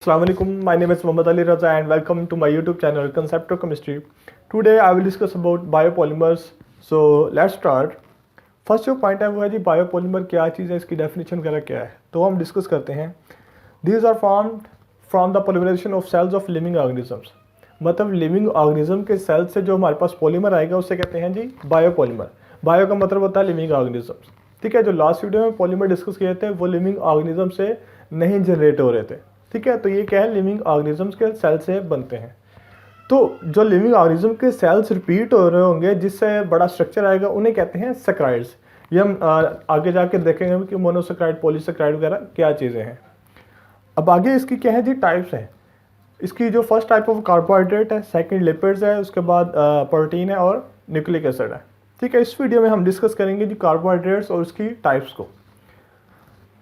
Assalamualaikum. My name is Mohammad Ali Raza and welcome to my YouTube channel Concept of Chemistry. Today I will discuss about biopolymers. So let's start. First जो point है वो है जी biopolymer क्या चीज़ है, इसकी definition वगैरह क्या है, तो हम डिस्कस करते हैं. These are formed from the polymerization of cells of living organisms. मतलब लिविंग ऑर्गेनिज्म के सेल से जो हमारे पास पॉलीमर आएगा उसे कहते हैं जी बायोपॉलीमर. बायो का मतलब होता है लिविंग ऑर्गेनिजम्स. ठीक है, जो लास्ट वीडियो में पॉलीमर डिस्कस किए थे वो लिविंग ऑर्गेनिज्म से नहीं जनरेट हो रहे थे. ठीक है, तो ये क्या है, लिविंग ऑर्गेनिजम्स के सेल से बनते हैं. तो जो लिविंग ऑर्गेनिज्म के सेल्स रिपीट हो रहे होंगे जिससे बड़ा स्ट्रक्चर आएगा उन्हें कहते हैं सैकराइड्स. ये हम आगे जाके देखेंगे कि मोनोसैकराइड पॉलीसैकराइड वगैरह क्या चीज़ें हैं. अब आगे इसकी क्या है जी टाइप्स हैं. इसकी जो फर्स्ट टाइप ऑफ कार्बोहाइड्रेट है, सेकंड लिपिड्स है, उसके बाद प्रोटीन है और न्यूक्लिक एसिड है. ठीक है, इस वीडियो में हम डिस्कस करेंगे जी कार्बोहाइड्रेट्स और उसकी टाइप्स को.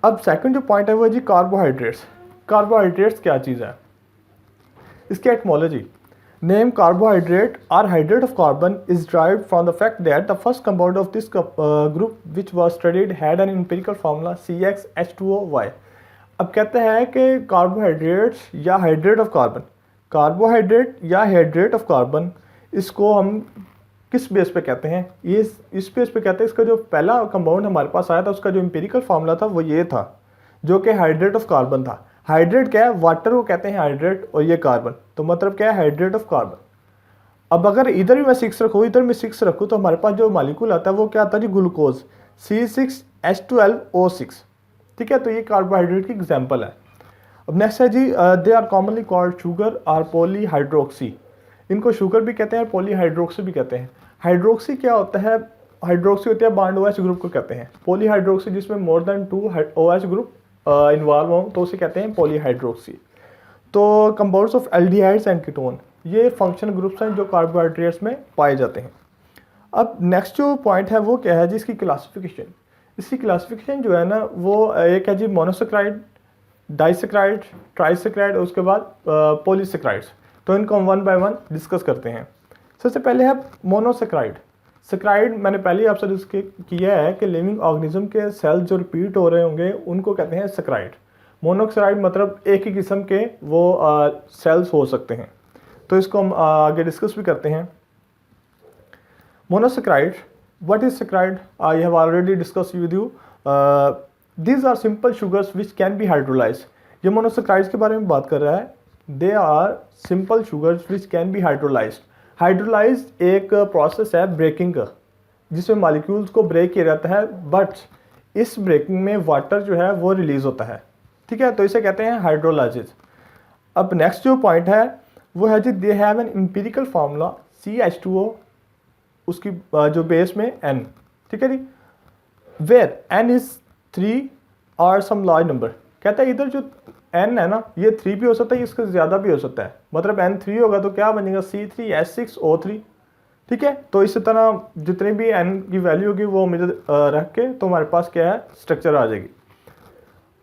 अब सेकंड जो पॉइंट है वो है जी कार्बोहाइड्रेट्स. कार्बोहाइड्रेट्स क्या चीज़ है, इसकी etymology. Name carbohydrate are hydrate of carbon is derived from the fact that the first compound of this group which was studied had an empirical formula CxH2O. अब कहते हैं कि कार्बोहाइड्रेट्स या हाइड्रेट ऑफ कार्बन, कार्बोहाइड्रेट या hydrate of carbon, इसको हम किस base पे कहते हैं, ये इस बेस पे कहते हैं. इसका जो पहला कंपाउंड हमारे पास आया था उसका जो एम्पिरिकल फार्मूला था वो ये था, जो कि हाइड्रेट ऑफ कार्बन था. हाइड्रेट क्या है, वाटर को कहते हैं हाइड्रेट, और ये कार्बन, तो मतलब क्या है हाइड्रेट ऑफ कार्बन. अब अगर इधर भी मैं 6 रखूँ इधर मैं 6 रखूँ तो हमारे पास जो मालिक्यूल आता है वो क्या आता है जी ग्लूकोज C6H12O6. ठीक है, तो ये कार्बोहाइड्रेट की एग्जांपल है. अब नेक्स्ट है जी they are commonly called sugar और पॉलीहाइड्रोक्सी. इनको शुगर भी कहते हैं, पॉलीहाइड्रोक्सी भी कहते हैं. हाइड्रोक्सी क्या होता है, हाइड्रोक्सी होती है बॉन्ड OH ग्रुप को कहते हैं. पॉलीहाइड्रोक्सी जिसमें more than 2 OH group involve हो तो उसे कहते हैं पॉलीहाइड्रोक्सी. तो compounds of aldehydes and ketone ये फंक्शन ग्रुप्स हैं जो कार्बोहाइड्रेट्स में पाए जाते हैं. अब नेक्स्ट जो पॉइंट है वो क्या है जी इसकी क्लासिफिकेशन. इसकी क्लासिफिकेशन जो है ना वो एक है जी मोनोसैकराइड, डाइसैकराइड, ट्राइसैकराइड और उसके बाद पॉलीसैकराइड्स. तो इनको हम वन बाय वन डिस्कस करते हैं. सबसे पहले है मोनोसैकराइड. सैकराइड मैंने पहले ही आपसे डिस्कस किया है कि लिविंग ऑर्गेनिज्म के सेल जो रिपीट हो रहे होंगे उनको कहते हैं सैकराइड. मोनोसैकराइड मतलब एक ही किस्म के वो सेल्स हो सकते हैं. तो इसको हम आगे डिस्कस भी करते हैं. Monosaccharide, what is saccharide, I have already discuss with you. These are simple sugars which can be hydrolyse. ये मोनोसैकराइड्स के बारे में बात कर रहा है. They are simple sugars which can be hydrolysed. Hydrolyse एक प्रोसेस है ब्रेकिंग का जिसमें मॉलिक्यूल्स को ब्रेक किया जाता है, बट इस ब्रेकिंग में वाटर जो है वो रिलीज होता है. ठीक है, तो इसे कहते हैं हाइड्रोलाइसिस. अब नेक्स्ट जो पॉइंट है वो है जी they have an empirical formula CH2O, उसकी जो बेस में N. ठीक है जी, वेयर N इज 3 और सम लार्ज नंबर. कहता है इधर जो N है ना ये 3 भी हो सकता है, इससे ज़्यादा भी हो सकता है. मतलब N 3 होगा तो क्या बनेगा C3H6O3. ठीक है, तो इसी तरह जितनी भी N की वैल्यू होगी वो मुझे रख के तो हमारे पास क्या है स्ट्रक्चर आ जाएगी.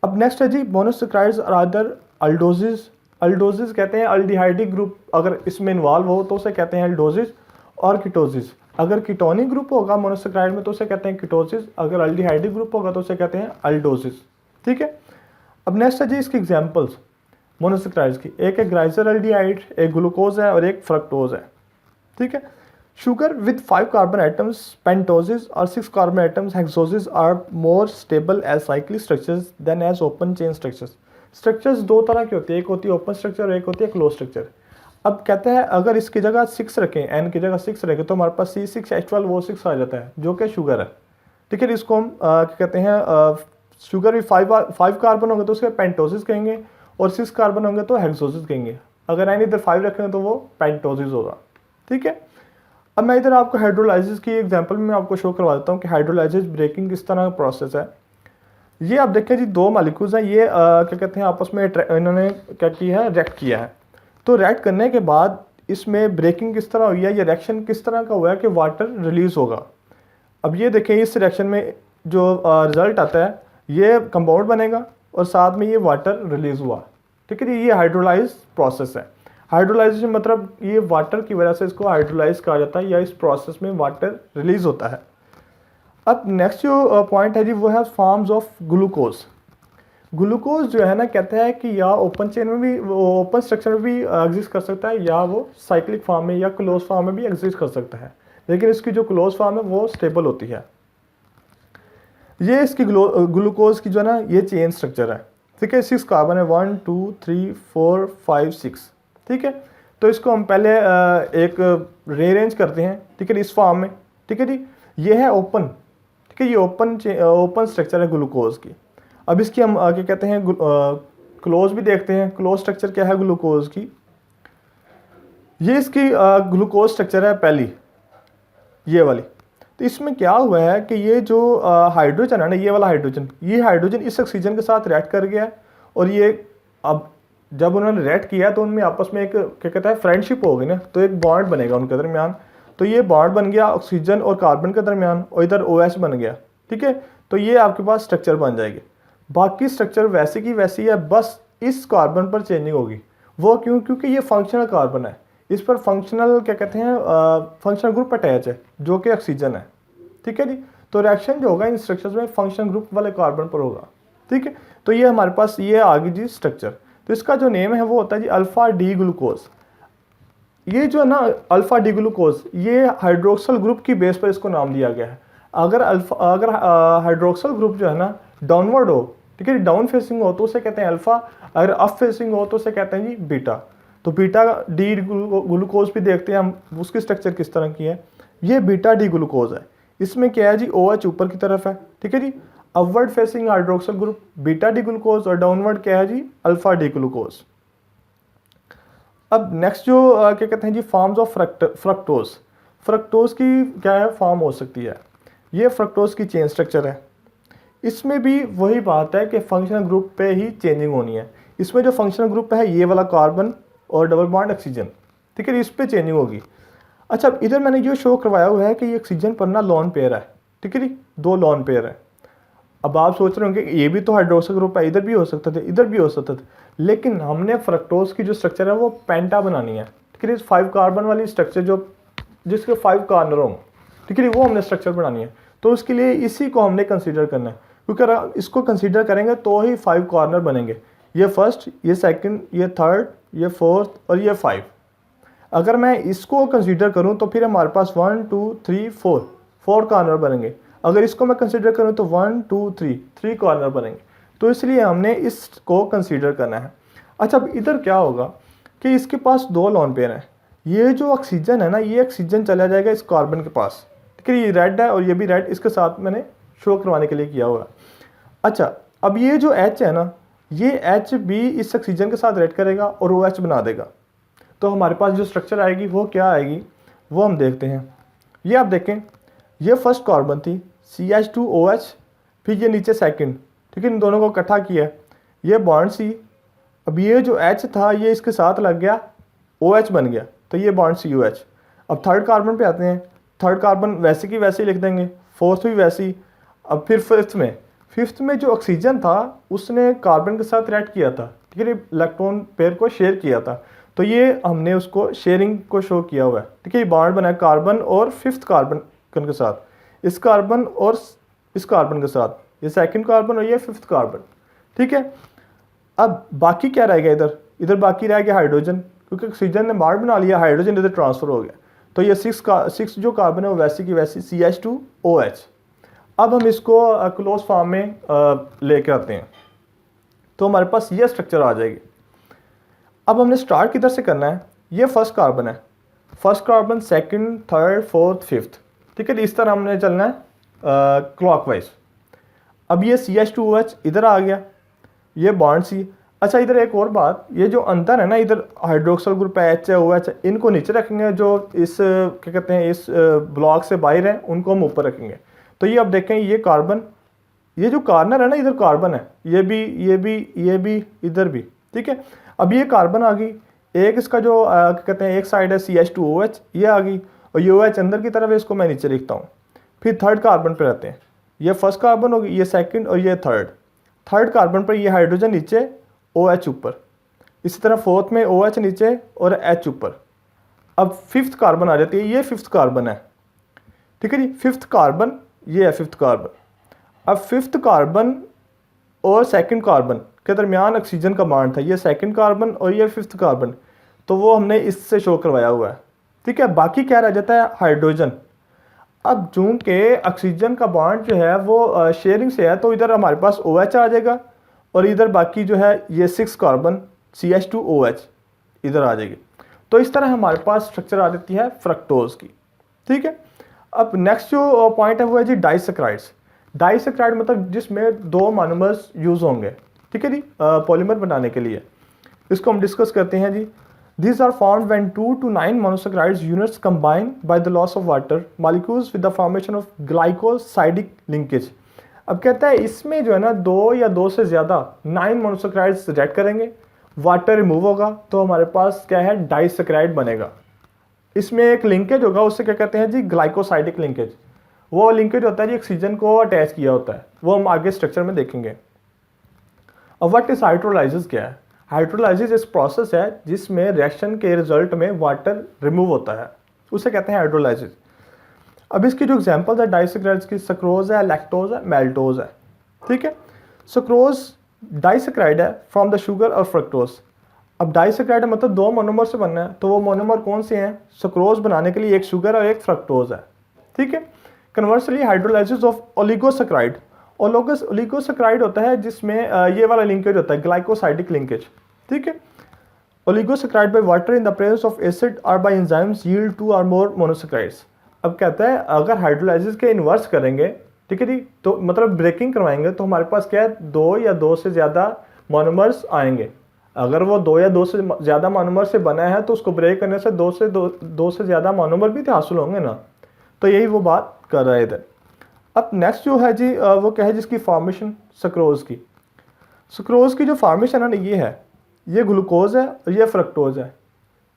अब नेक्स्ट है जी मोनोसैकराइड्स और अदर अल्डोजिस. अल्डोजिस कहते हैं अल्डिहाइडिक ग्रुप अगर इसमें इन्वॉल्व हो तो उसे कहते हैं अल्डोजिस. और कीटोजिस, अगर कीटोनिक ग्रुप होगा मोनोसैकराइड में तो उसे कहते हैं कीटोसिस, अगर अल्डिहाइडिक ग्रुप होगा तो उसे कहते हैं अल्डोजिस. ठीक है, अब नेक्स्ट है जी इसकी एग्जांपल्स मोनोसैकराइड्स की. एक है ग्लाइसरल्डिहाइड, एक ग्लूकोज है और एक फ्रक्टोज है. ठीक है, sugar with 5 carbon atoms pentoses और 6 carbon atoms hexoses are more stable as cyclic structures than as open chain structures. Structures दो तरह की होती है, एक होती है ओपन स्ट्रक्चर और एक होती है क्लोज स्ट्रक्चर. अब कहते हैं अगर इसकी जगह 6 रखें, N की जगह 6 रखें तो हमारे पास C6H12O6 आ जाता है जो कि शुगर है. ठीक है, इसको हम क्या कहते हैं शुगर भी 5 कार्बन होंगे तो उसके पेंटोसिस कहेंगे और 6 कार्बन होंगे तो हेक्सोसिस कहेंगे. अगर N इधर 5 रखेंगे तो वो पेंटोसिस होगा. ठीक है, अब मैं इधर आपको हाइड्रोलाइसिस की एग्जांपल में आपको शो करवा देता हूँ कि हाइड्रोलाइसिस ब्रेकिंग किस तरह का प्रोसेस है. ये आप देखें जी दो मॉलिक्यूल्स हैं, ये क्या कहते हैं आपस में इन्होंने क्या किया है रिएक्ट किया है. तो रिएक्ट करने के बाद इसमें ब्रेकिंग किस तरह हुई है, ये रिएक्शन किस तरह का हुआ है कि वाटर रिलीज होगा. अब ये देखें इस रिएक्शन में जो रिजल्ट आता है ये कंपाउंड बनेगा और साथ में ये वाटर रिलीज हुआ. ठीक है जी, ये हाइड्रोलाइज प्रोसेस है. हाइड्रोलाइजेशन मतलब ये वाटर की वजह से इसको हाइड्रोलाइज कहा जाता है या इस प्रोसेस में वाटर रिलीज होता है. अब नेक्स्ट जो पॉइंट है जी वो है फॉर्म्स ऑफ ग्लूकोज. ग्लूकोज जो है ना कहता है कि या ओपन चेन में भी, ओपन स्ट्रक्चर में भी एग्जिस्ट कर सकता है, या वो साइक्लिक फॉर्म में या क्लोज फॉर्म में भी एग्जिस्ट कर सकता है, लेकिन इसकी जो क्लोज फॉर्म है वो स्टेबल होती है। ये इसकी ग्लूकोज की जो है ना ये चेन स्ट्रक्चर है, ठीक है। 6 कार्बन है, 1 2 3 4 5 6, ठीक है। तो इसको हम पहले एक रीअरेंज करते हैं, ठीक है, इस फॉर्म में, ठीक है जी। ये है ओपन, ठीक है, ये ओपन स्ट्रक्चर है ग्लूकोज की। अब इसकी हम क्या कहते हैं क्लोज भी देखते हैं। क्लोज स्ट्रक्चर क्या है ग्लूकोज की, ये इसकी ग्लूकोज स्ट्रक्चर है पहली, ये वाली। तो इसमें क्या हुआ है कि ये जो हाइड्रोजन है ना, ये वाला हाइड्रोजन, ये हाइड्रोजन इस ऑक्सीजन के साथ रिएक्ट कर गया, और ये अब जब उन्होंने रिएक्ट किया तो उनमें आपस में एक क्या कहता है फ्रेंडशिप हो गई ना, तो एक बॉन्ड बनेगा उनके दरमियान। तो ये बॉन्ड बन गया ऑक्सीजन और कार्बन के दरमियान, और इधर OH बन गया, ठीक है। तो ये आपके पास स्ट्रक्चर बन जाएगी। बाकी स्ट्रक्चर वैसे की वैसी है, बस इस कार्बन पर चेंजिंग होगी। वो क्यों? क्योंकि ये फंक्शनल कार्बन है, इस पर फंक्शनल क्या कहते हैं फंक्शनल ग्रुप अटैच है जो कि ऑक्सीजन है, ठीक है जी। तो रिएक्शन जो होगा इन स्ट्रक्चर्स में फंक्शनल ग्रुप वाले कार्बन पर होगा, ठीक है। तो ये हमारे पास ये आ गई जी स्ट्रक्चर। तो इसका जो नेम है वो होता है जी अल्फा डी ग्लूकोज। ये जो है ना अल्फा डी ग्लूकोज, ये हाइड्रोक्सल ग्रुप की बेस पर इसको नाम दिया गया है। अगर हाइड्रोक्सल ग्रुप जो है ना डाउनवर्ड हो, ठीक है, डाउन फेसिंग हो तो उसे कहते हैं अल्फा, अगर अप फेसिंग हो तो उसे कहते हैं जी बीटा। तो बीटा डी ग्लूकोज भी देखते हैं हम, उसकी स्ट्रक्चर किस तरह की है। ये बीटा डी ग्लूकोज है। इसमें क्या है जी OH ऊपर की तरफ है, ठीक है जी। Upward facing hydroxyl group beta D glucose, और डाउनवर्ड क्या है जी अल्फा डी ग्लूकोज। अब नेक्स्ट जो क्या कहते हैं जी फॉर्म्स ऑफ फ्रक्टोज। फ्रक्टोज की क्या है फॉर्म हो सकती है, ये फ्रक्टोज की चेन स्ट्रक्चर है। इसमें भी वही बात है कि फंक्शनल ग्रुप पे ही चेंजिंग होनी है। इसमें जो फंक्शनल ग्रुप है ये वाला कार्बन और डबल बॉन्ड ऑक्सीजन, ठीक है, इस पे चेंजिंग होगी। अच्छा, इधर मैंने जो शो करवाया हुआ है कि ये ऑक्सीजन पर ना लॉन पेयर है, ठीक है जी, 2 लॉन पेयर है। अब आप सोच रहे होंगे ये भी तो हाइड्रोक्सल ग्रुप है, इधर भी हो सकता था, इधर भी हो सकता था, लेकिन हमने फ्रक्टोज की जो स्ट्रक्चर है वो पेंटा बनानी है, ठीक है। 5 कार्बन वाली स्ट्रक्चर जो जिसके 5 कार्नर हों, ठीक है, वो हमने स्ट्रक्चर बनानी है। तो उसके लिए इसी को हमने कंसीडर करना है, क्योंकि अगर इसको कंसीडर करेंगे तो ही 5 कार्नर बनेंगे। ये फर्स्ट, ये सेकंड, ये थर्ड, ये फोर्थ और ये 5। अगर मैं इसको कंसीडर करूं तो फिर हमारे पास 1 2 3 4 कार्नर बनेंगे। अगर इसको मैं कंसीडर करूं तो 1 2 3 कार्नर बनेंगे। तो इसलिए हमने इसको कंसीडर करना है। अच्छा, अब इधर क्या होगा कि इसके पास 2 लॉन पेयर हैं। ये जो ऑक्सीजन है ना, ये ऑक्सीजन चला जाएगा इस कार्बन के पास, ठीक है। ये रेड है और ये भी रेड, इसके साथ मैंने शो करवाने के लिए किया हुआ। अच्छा, अब ये जो H है ना, ये H भी इस ऑक्सीजन के साथ रिएक्ट करेगा और OH बना देगा। तो हमारे पास जो स्ट्रक्चर आएगी वो क्या आएगी, वो हम देखते हैं। ये आप देखें, ये फर्स्ट कार्बन थी CH2OH, फिर ये नीचे सेकंड, ठीक है, इन दोनों को इकट्ठा किया, ये बॉन्ड C। अब ये जो H था ये इसके साथ लग गया, OH बन गया, तो ये बॉन्ड COH। अब थर्ड कार्बन पे आते हैं। थर्ड कार्बन वैसे की वैसे ही लिख देंगे, फोर्थ भी वैसे ही। अब फिर फिफ्थ में जो ऑक्सीजन था उसने कार्बन के साथ रिएक्ट किया था, ठीक है, इलेक्ट्रॉन पेयर को शेयर किया था। तो ये हमने उसको शेयरिंग को शो किया हुआ है, ठीक है। ये बॉन्ड बना है कार्बन और 5th कार्बन के साथ, इस कार्बन और इस कार्बन के साथ, ये 2nd कार्बन और ये 5th कार्बन, ठीक है। अब बाकी क्या रहेगा, इधर बाकी रह गया हाइड्रोजन, क्योंकि ऑक्सीजन ने बॉन्ड बना लिया, हाइड्रोजन इधर ट्रांसफर हो गया। तो ये 6 जो कार्बन है वो वैसी की वैसी CH2OH। अब हम इसको क्लोज फॉर्म में लेके आते हैं, तो हमारे पास ये स्ट्रक्चर आ जाएगी। अब हमने स्टार्ट किधर से करना है, ये फर्स्ट कार्बन है, first carbon, second, third, fourth, 5th, ठीक है। इस तरह हमने चलना है क्लॉकवाइज। अब ये CH2OH इधर आ गया, ये बॉन्ड C। अच्छा, इधर एक और बात, ये जो अंदर है ना, इधर हाइड्रोक्सल ग्रुप है, H है, OH है, इनको नीचे रखेंगे, जो इस क्या कहते हैं इस ब्लॉक से बाहर है उनको हम ऊपर रखेंगे। तो ये अब देखें, ये कार्बन, ये जो कार्नर है ना, इधर कार्बन है, ये भी इधर भी, ठीक है। अब ये कार्बन आ गई, एक इसका जो क्या कहते हैं एक साइड है CH2OH, ये आ गई, और ये OH अंदर की तरफ है, इसको मैं नीचे लिखता हूँ। फिर थर्ड कार्बन पे रहते हैं, ये फर्स्ट कार्बन होगी, ये सेकंड और ये थर्ड कार्बन पर ये हाइड्रोजन नीचे, OH ऊपर। इसी तरह फोर्थ में OH नीचे और H ऊपर। अब 5th कार्बन आ जाती है, ये 5th कार्बन है, ठीक है जी, 5th कार्बन, ये है 5th कार्बन। अब 5th कार्बन और सेकंड कार्बन के दरमियान ऑक्सीजन का बॉन्ड था, ये सेकंड कार्बन और ये फिफ्थ कार्बन, तो वो हमने इससे शो करवाया हुआ है। ठीक है, बाकी क्या रह जाता है, हाइड्रोजन। अब चूँकि ऑक्सीजन का बॉन्ड जो है वो शेयरिंग से है, तो इधर हमारे पास OH आ जाएगा और इधर बाकी जो है ये 6 कार्बन CH2OH इधर आ जाएगी। तो इस तरह हमारे पास स्ट्रक्चर आ जाती है फ्रक्टोज की। ठीक है, अब नेक्स्ट जो पॉइंट है वो है जी डाइसैकराइड्स। डाइसैकराइड मतलब जिसमें 2 मोनोमर्स यूज़ होंगे, ठीक है जी, पॉलीमर बनाने के लिए। इसको हम डिस्कस करते हैं जी। These are formed when 2 to 9 monosaccharides units combine by the loss of water molecules with the formation of glycosidic linkage। अब कहता है इसमें जो है ना 2 या 2 से ज़्यादा 9 मोनोसैकराइड्स रिएक्ट करेंगे, वाटर रिमूव होगा, तो हमारे पास क्या है, डाइसैकराइड बनेगा। इसमें एक लिंकेज होगा, उससे क्या कहते हैं जी, ग्लाइकोसाइडिक लिंकेज। वो लिंकेज होता है जी ऑक्सीजन को अटैच किया होता है, वो हम आगे स्ट्रक्चर में देखेंगे। अब व्हाट इज हाइड्रोलाइसिस क्या है? हाइड्रोलाइसिस एक प्रोसेस है जिसमें रिएक्शन के रिजल्ट में वाटर रिमूव होता है, उसे कहते हैं हाइड्रोलाइसिस। अब इसकी जो एग्जांपल्स है डाइसैकराइड्स की, सक्रोज है, लैक्टोज है, मैल्टोज है। ठीक है, सक्रोज डाइसैकराइड है फ्रॉम द शुगर और फ्रक्टोज। अब डाइसैकराइड है मतलब 2 मोनोमर से बनना है, तो वो मोनोमर कौन से हैं, सक्रोज बनाने के लिए एक शुगर और एक फ्रक्टोज है। ठीक है, कन्वर्सली हाइड्रोलाइसिस ऑफ ओलिगोसैकराइड, ओलिगोसैकराइड होता है जिसमें ये वाला लिंकेज होता है, ग्लाइकोसाइडिक लिंकेज। ठीक है, oligosaccharide by water in the presence of acid और बाय एंजाइम्स यील्ड 2 और मोर मोनोसैकराइड्स। अब कहता है अगर हाइड्रोलाइसिस के इन्वर्स करेंगे, ठीक है जी, तो मतलब ब्रेकिंग करवाएंगे, तो हमारे पास क्या है, 2 या 2 से ज़्यादा मोनोमर्स आएंगे। अगर वो 2 या 2 से ज़्यादा मोनोमर से बना है तो उसको ब्रेक करने से 2 से ज़्यादा मोनोमर भी तो हासिल होंगे ना। तो यही वो बात कर रहा है इधर। अब नेक्स्ट जो है जी वो क्या है, जिसकी फॉर्मेशन सक्रोज की। सक्रोज की जो फॉर्मेशन है ना ये है, ये ग्लूकोज है और ये फ्रक्टोज है।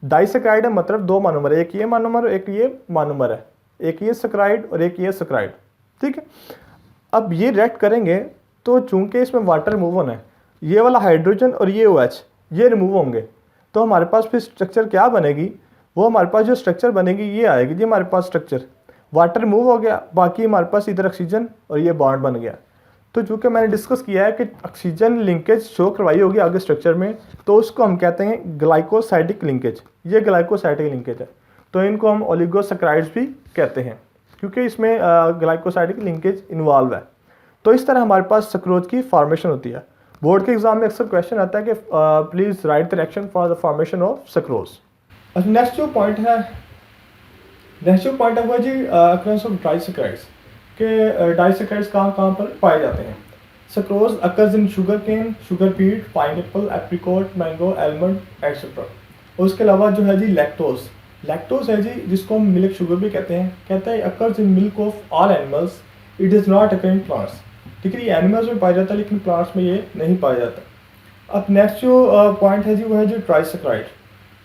डाइसैकराइड है मतलब 2 मोनोमर, एक ये मोनोमर एक ये मोनोमर है, एक ये सैकराइड और एक ये सैकराइड। ठीक है, अब ये रिएक्ट करेंगे तो चूंकि इसमें वाटर रिमूव होना है, ये वाला हाइड्रोजन और ये OH ये रिमूव होंगे, तो हमारे पास फिर स्ट्रक्चर क्या बनेगी, वो हमारे पास जो स्ट्रक्चर बनेगी ये आएगी जी। हमारे पास स्ट्रक्चर वाटर रिमूव हो गया, बाकी हमारे पास इधर ऑक्सीजन और ये बॉन्ड बन गया। तो चूँकि मैंने डिस्कस किया है कि ऑक्सीजन लिंकेज शो करवाई होगी आगे स्ट्रक्चर में, तो उसको हम कहते हैं ग्लाइकोसाइडिक लिंकेज। ये ग्लाइकोसाइडिक लिंकेज है, तो इनको हम ओलिगोसैकराइड्स भी कहते हैं क्योंकि इसमें ग्लाइकोसाइडिक लिंकेज इन्वॉल्व है। तो इस तरह हमारे पास सक्रोज की फॉर्मेशन होती है। बोर्ड के एग्जाम में अक्सर क्वेश्चन आता है कि please write the reaction for the formation of sucrose. अच्छा, नेक्स्ट जो पॉइंट है वो जी अकरेंस ऑफ डाइसैकराइड्स के। डाइसैकराइड्स कहाँ पर पाए जाते हैं? Sucrose occurs in sugar cane, sugar beet, pineapple, apricot, mango, almond etcetera. उसके अलावा जो है जी लैक्टोज है जी, जिसको हम मिल्क शुगर भी कहते हैं। कहता है occurs in milk of all animals, it is not occur in plants. ठीक है, ये एनिमल्स में पाया जाता है लेकिन प्लांट्स में ये नहीं पाया जाता। अब नेक्स्ट जो पॉइंट है जी वो है जो ट्राइसैकराइड।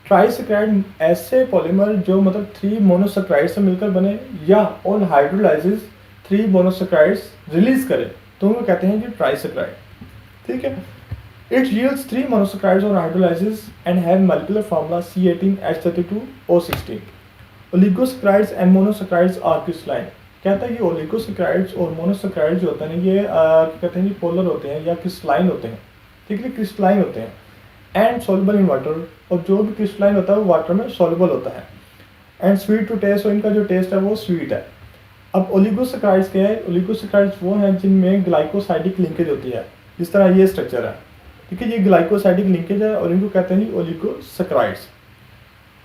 ट्राइसैकराइड ऐसे पॉलीमर जो मतलब 3 मोनोसैकराइड से मिलकर बने या ऑन हाइड्रोलाइसिस 3 मोनोसैकराइड्स रिलीज करे, तो उनको कहते हैं कि ट्राइसैकराइड। ठीक है, it yields 3 monosaccharides on hydrolysis and have molecular formula C18H32O16। Oligosaccharides and monosaccharides are crystalline. कहता है कि ओलिगोसैकराइड्स और मोनोसैकराइड्स जो होते हैं ये कहते हैं कि पोलर होते हैं या क्रिस्टलाइन होते हैं। ठीक है, क्रिस्टलाइन होते हैं एंड सॉल्युबल इन वाटर, और जो भी क्रिस्टलाइन होता है वो वाटर में सॉल्युबल होता है। एंड स्वीट टू टेस्ट, और इनका जो टेस्ट है वो स्वीट है। अब ओलिगोसैकराइड्स क्या है? ओलिगोसैकराइड्स वो हैं जिनमें ग्लाइकोसाइडिक लिंकेज होती है, जिस तरह ये स्ट्रक्चर है। ठीक है, ये ग्लाइकोसाइडिक लिंकेज है और इनको कहते हैं जी ओलिगोसैकराइड्स।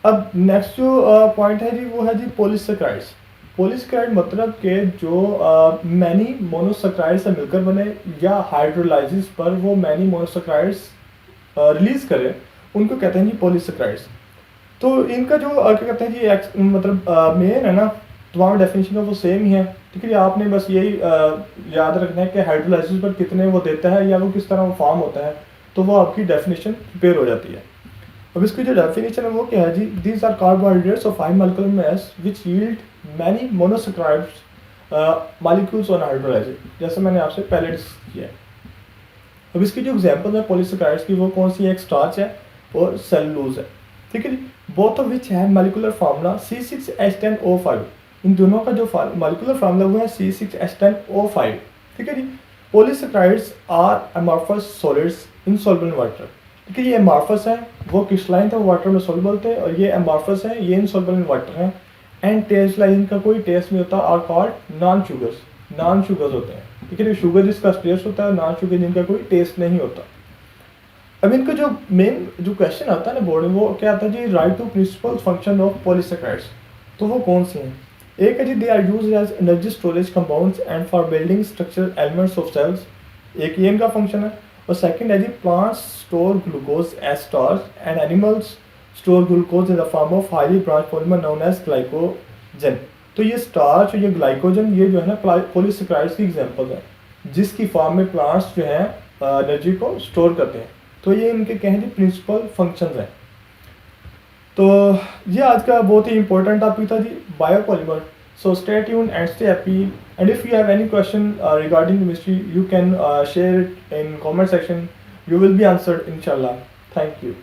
अब नेक्स्ट जो पॉइंट है जी वो है जी पॉलीसैकराइड्स। पॉलीसैकराइड मतलब के जो मैनी मोनोसैकराइड से मिलकर बने या हाइड्रोलाइसिस पर वो मैनी मोनोसैकराइड्स रिलीज करें, उनको कहते हैं जी पॉलीसैकराइड्स। तो इनका जो क्या कहते हैं जी मतलब मेन है ना, तमाम डेफिनेशन का वो सेम ही है। ठीक है, आपने बस यही याद रखना है कि हाइड्रोलाइसिस पर कितने वो देता है या वो किस तरह वो फॉर्म होता है, तो वो आपकी डेफिनेशन प्रिपेयर हो जाती है। अब इसकी जो डेफिनेशन है वो क्या है जी? These are carbohydrates of high molecular mass which yield many monosaccharides molecules on hydrolysis, जैसे मैंने आपसे पहले डिस्कस किया है। अब इसकी जो एग्जांपल है पॉलीसैकराइड्स की वो कौन सी है? एक स्टार्च है और सेलुलोज है। ठीक है जी, बोथ ऑफ विच है मॉलिक्यूलर फार्मूला C6H10O5। इन दोनों का जो मॉलिक्यूलर फार्मूला वो है C6H10O5। ठीक है जी, polysaccharides are amorphous solids insoluble in water. देखिए ये एमॉर्फस है, वो क्रिस्टलाइन थे, वो वाटर में सॉल्युबल थे, और ये एमॉर्फस है, ये इनसॉल्युबल इन वाटर है। एंड टेस्ट लाइक इनका कोई टेस्ट नहीं होता, are called non sugars. Non sugars होते हैं, ठीक है। शुगर जिसका टेस्ट होता है, नॉन शुगर जिनका कोई टेस्ट नहीं होता। अब इनका जो मेन जो क्वेश्चन आता है ना बोर्ड में, वो क्या आता है जी, right to principal function of polysaccharides. तो वो कौन से हैं? एक है जी, they are used as energy storage compounds and for building structural elements of cells. एक ये इनका फंक्शन है। और सेकंड है जी, plants store glucose as starch and animals store glucose in the form of highly branch polymer known as glycogen. तो ये starch और ये ग्लाइकोजन, ये जो है ना पॉलीसेकेराइड्स की एग्जांपल है, जिसकी फॉर्म में प्लांट्स जो हैं एनर्जी को स्टोर करते हैं। तो ये इनके क्या हैं जी, प्रिंसिपल फंक्शंस हैं। तो ये आज का बहुत ही इंपॉर्टेंट टॉपिक था जी, biopolymer. So stay tuned and stay happy, and if you have any question regarding chemistry, you can share it in comment section. You will be answered inshallah. Thank you.